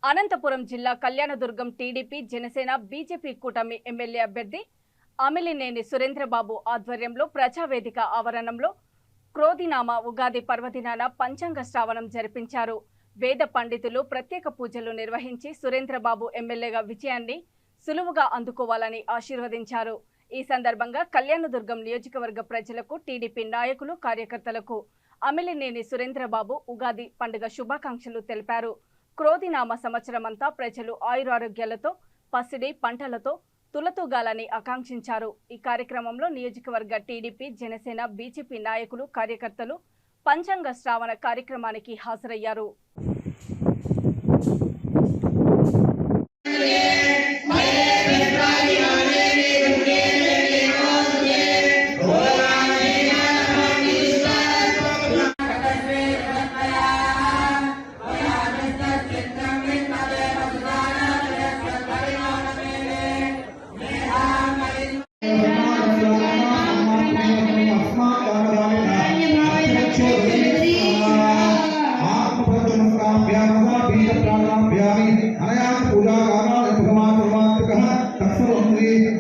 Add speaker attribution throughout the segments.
Speaker 1: అనంతపురం జిల్లా Kalyandurg TDP Janasena BJP కూటమి MLA అభ్యర్థి అమిలినేని సురేంద్రబాబు ఆధ్వర్యంలో ప్రజావేదిక ఆవరణంలో క్రోధినామ ఉగాది పర్వదినాన పంచాంగ శ్రావణం జరిపించారు. వేద పండితులు ప్రత్యేక పూజలు నిర్వహించి సురేంద్రబాబు ఎమ్మెల్యేగా విజయాన్ని సులువుగా అందుకోవాలని ఆశీర్వదించారు. ఈ సందర్భంగా కళ్యాణదుర్గం నియోజకవర్గ ప్రజలకు టీడీపీ నాయకులు కార్యకర్తలకు అమిలినేని సురేంద్రబాబు ఉగాది పండుగ శుభాకాంక్షలు తెలిపారు. క్రోధినామ సంవత్సరమంతా ప్రజలు ఆయురారోగ్యాలతో పసిడి పంటలతో తులతూగాలని ఆకాంక్షించారు. ఈ కార్యక్రమంలో నియోజకవర్గ టీడీపీ జనసేన బీజేపీ నాయకులు కార్యకర్తలు పంచాంగ శ్రావణ కార్యక్రమానికి హాజరయ్యారు.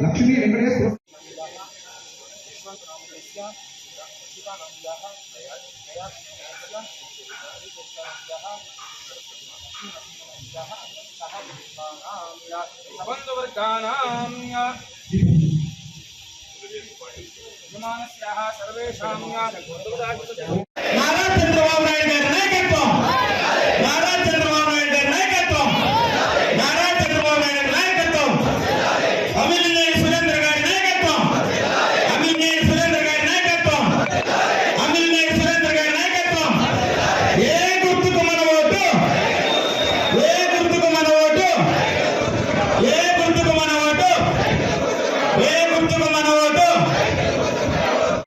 Speaker 2: लक्ष्मी वेंकटेश्वर